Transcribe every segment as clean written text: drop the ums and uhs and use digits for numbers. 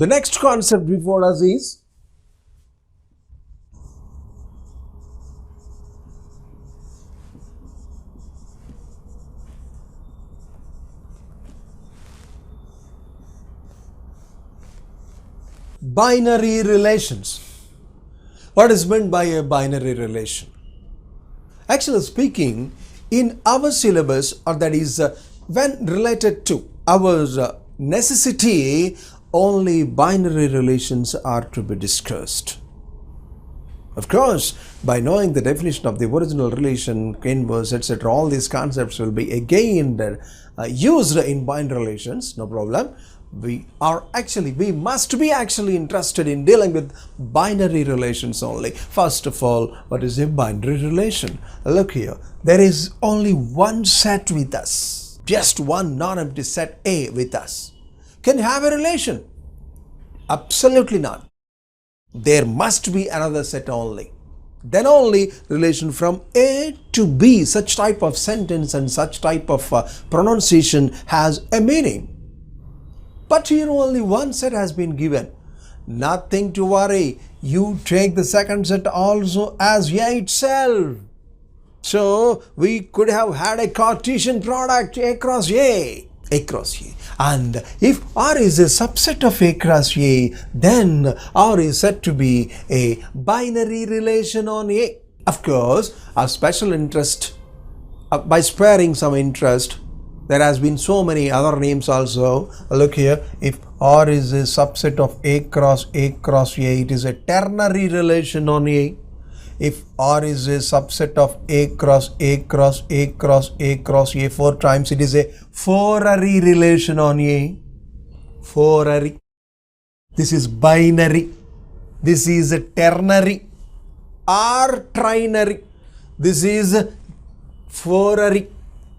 The next concept before us is binary relations. What is meant by a binary relation? Actually speaking, in our syllabus, or that is when related to our necessity, only binary relations are to be discussed. Of course, by knowing the definition of the original relation, inverse, etc., all these concepts will be again used in binary relations, no problem. We must be actually interested in dealing with binary relations only. First of all, what is a binary relation? Look here, there is only one set with us, just one non-empty set A with us. Can you have a relation? Absolutely not. There must be another set only. Then only relation from A to B, such type of sentence and such type of pronunciation has a meaning. But here only one set has been given. Nothing to worry. You take the second set also as A itself. So we could have had a Cartesian product A cross A. And if R is a subset of A cross A, then R is said to be a binary relation on A. Of course, our special interest, by sparing some interest, there has been so many other names also. Look here, if R is a subset of A cross A, it is a ternary relation on A. If R is a subset of A cross A, four times, it is a four-ary relation on A. Four-ary. This is binary. This is a ternary. R trinary. This is four-ary.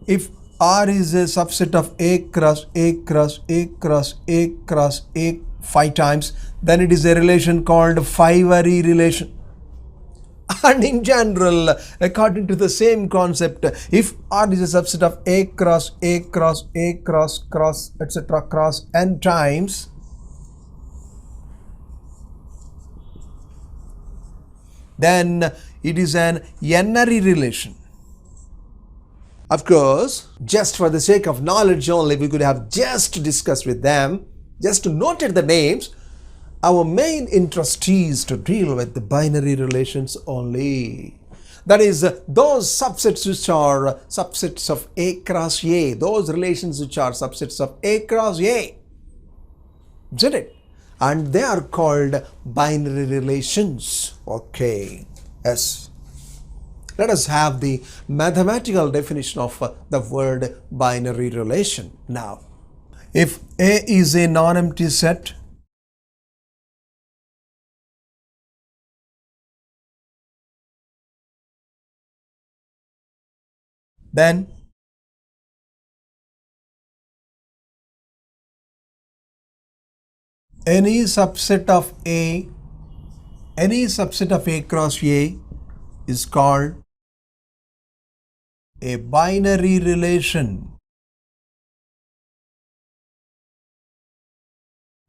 If R is a subset of A cross A five times, then it is a relation called five-ary relation. And in general, according to the same concept, if R is a subset of A cross etc. cross n times, then it is an n-ary relation. Of course, just for the sake of knowledge only, we could have just discussed with them, just to note the names. Our main interest is to deal with the binary relations only. That is, those subsets which are subsets of A cross A, those relations which are subsets of A cross A. Isn't it? And they are called binary relations. Okay. Yes. Let us have the mathematical definition of the word binary relation. Now, if A is a non-empty set, then any subset of A cross A is called a binary relation.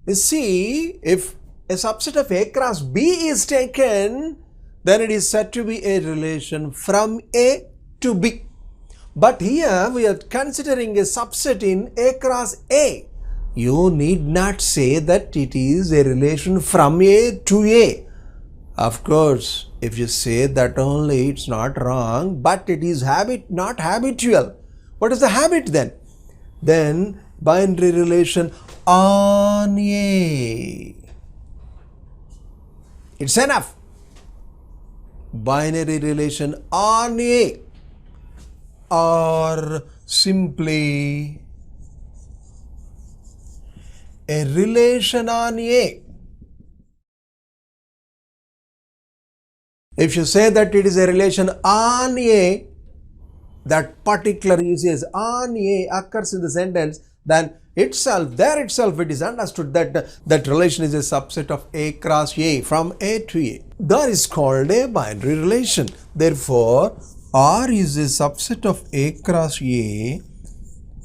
You see, if a subset of A cross B is taken, then it is said to be a relation from A to B. But here we are considering a subset in A cross A. You need not say that it is a relation from A to A. Of course, if you say that only, it's not wrong, but it is not habitual. What is the habit then? Then binary relation on A. It's enough. Binary relation on A, or simply a relation on A. If you say that it is a relation on A, that particular usage on A occurs in the sentence, then there itself it is understood that that relation is a subset of A cross A, from A to A. That is called a binary relation. Therefore, R is a subset of A cross A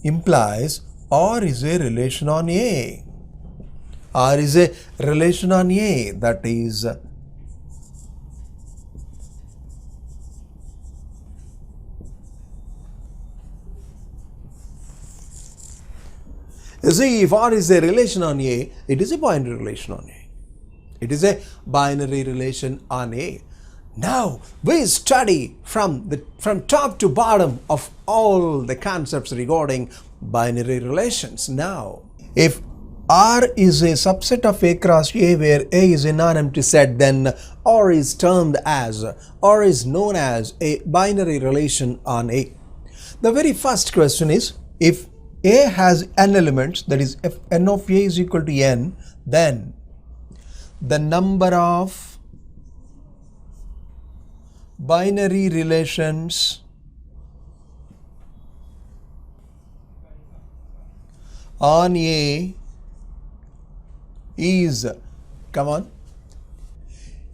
implies R is a relation on A. R is a relation on A, that is you see, if R is a relation on A, it is a binary relation on A. It is a binary relation on A. Now we study from top to bottom of all the concepts regarding binary relations. Now, if R is a subset of A cross A where A is a non-empty set, then R is known as a binary relation on A. The very first question is, if A has n elements, that is if n of A is equal to n, then the number of binary relations on A is, come on,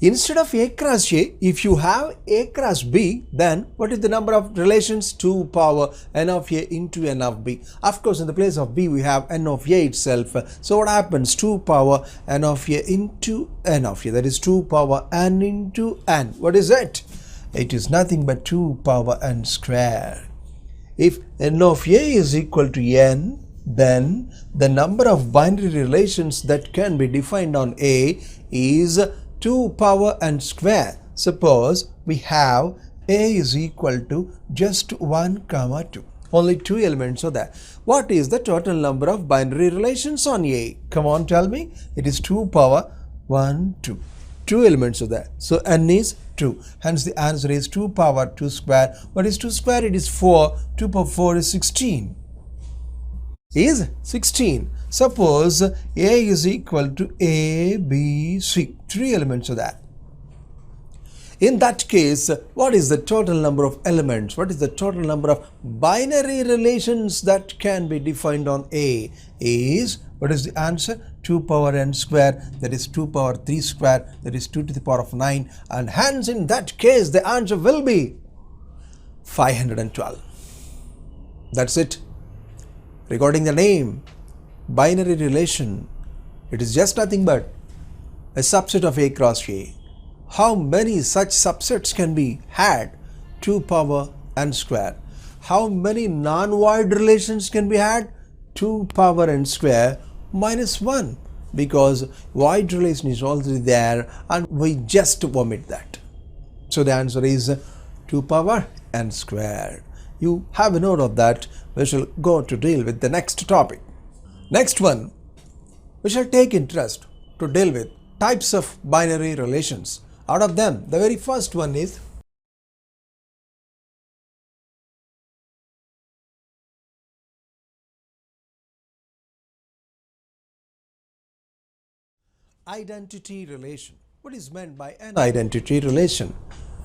instead of A cross A, if you have A cross B, then what is the number of relations? 2 power n of A into n of B. Of course, in the place of B, we have n of A itself. So what happens? 2 power n of A into n of A. That is 2 power n into n. What is it? It is nothing but 2 power n square. If n of A is equal to n, then the number of binary relations that can be defined on A is 2 power n square. Suppose we have A is equal to just 1 comma 2. Only 2 elements are there. What is the total number of binary relations on A? Come on, tell me. It is 2 power 1, 2. 2 elements are there. So n is 2. Hence the answer is 2 power 2 square. What is 2 square? It is 4. 2 power 4 is 16. Is 16. Suppose A is equal to A, B, C. 3 elements are there. In that case, what is the total number of elements? What is the total number of binary relations that can be defined on A? Is, what is the answer? 2 power n square, that is 2 power 3 square, that is 2 to the power of 9. And hence in that case, the answer will be 512. That's it. Regarding the name, binary relation, it is just nothing but a subset of A cross A. How many such subsets can be had? 2 power n square. How many non-void relations can be had? 2 power n square minus 1, because void relation is already there and we just omit that. So the answer is 2 power n square. You have a note of that. We shall go to deal with the next topic. Next one, we shall take interest to deal with types of binary relations. Out of them, the very first one is identity relation. What is meant by an identity relation?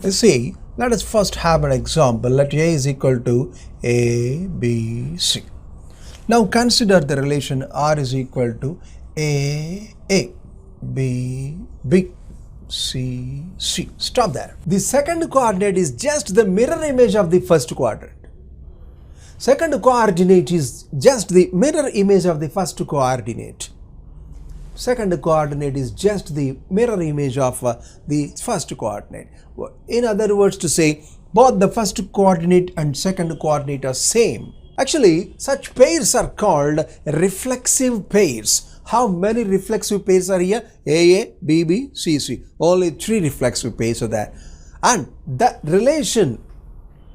You see, let us first have an example. Let A is equal to A, B, C. Now consider the relation R is equal to A, B, B, C, C. Stop there. The second coordinate is just the mirror image of the first quadrant. Second coordinate is just the mirror image of the first coordinate. Second coordinate is just the mirror image of the first coordinate. In other words to say, both the first coordinate and second coordinate are same. Actually, such pairs are called reflexive pairs. How many reflexive pairs are here? A, B, B, C, C. Only 3 reflexive pairs are there. And the relation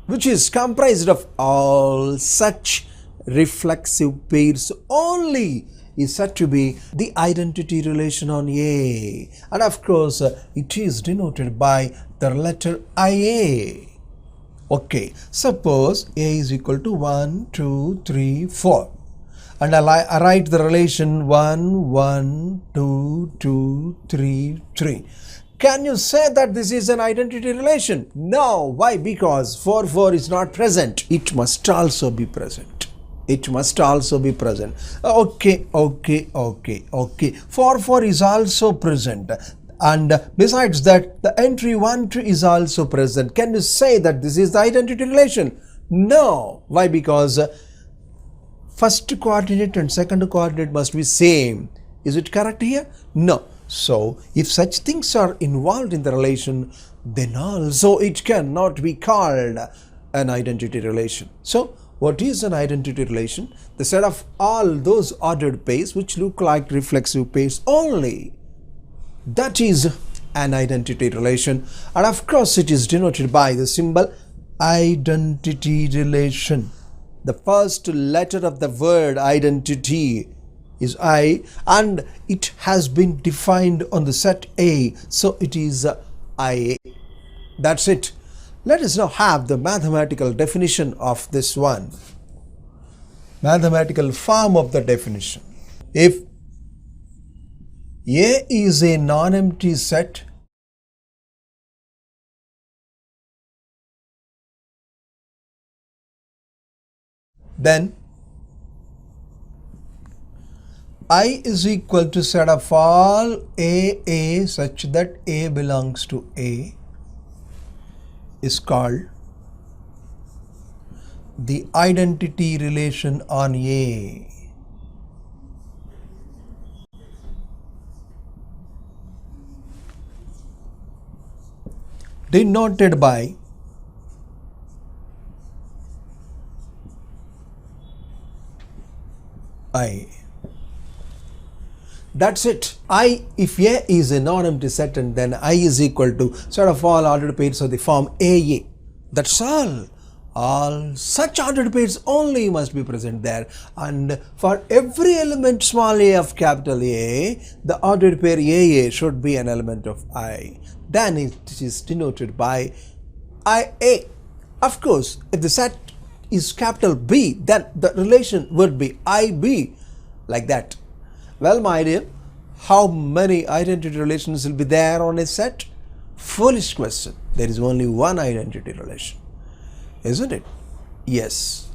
which is comprised of all such reflexive pairs only is said to be the identity relation on A. And of course, it is denoted by the letter IA. Okay, suppose A is equal to 1, 2, 3, 4. And I write the relation 1, 1, 2, 2, 3, 3. Can you say that this is an identity relation? No. Why? Because 4, 4 is not present. It must also be present. It must also be present. Okay. 4, 4 is also present. And besides that, the entry 1, 2 is also present. Can you say that this is the identity relation? No. Why? Because first coordinate and second coordinate must be same. Is it correct here? No. So if such things are involved in the relation, then also it cannot be called an identity relation. So what is an identity relation? The set of all those ordered pairs which look like reflexive pairs only. That is an identity relation, and of course it is denoted by the symbol identity relation. The first letter of the word identity is I, and it has been defined on the set A, so it is IA. That's it. Let us now have the mathematical definition of this one. Mathematical form of the definition. If A is a non-empty set, then I is equal to set of all AA such that A belongs to A is called the identity relation on A. Denoted by I. That's it. If A is a non-empty set, and then I is equal to sort of all ordered pairs of the form AA. That's all. All such ordered pairs only must be present there, and for every element small a of capital A, the ordered pair AA should be an element of I. Then it is denoted by IA. Of course, if the set is capital B, then the relation would be IB, like that. Well, my dear, how many identity relations will be there on a set? Foolish question. There is only one identity relation, isn't it? Yes.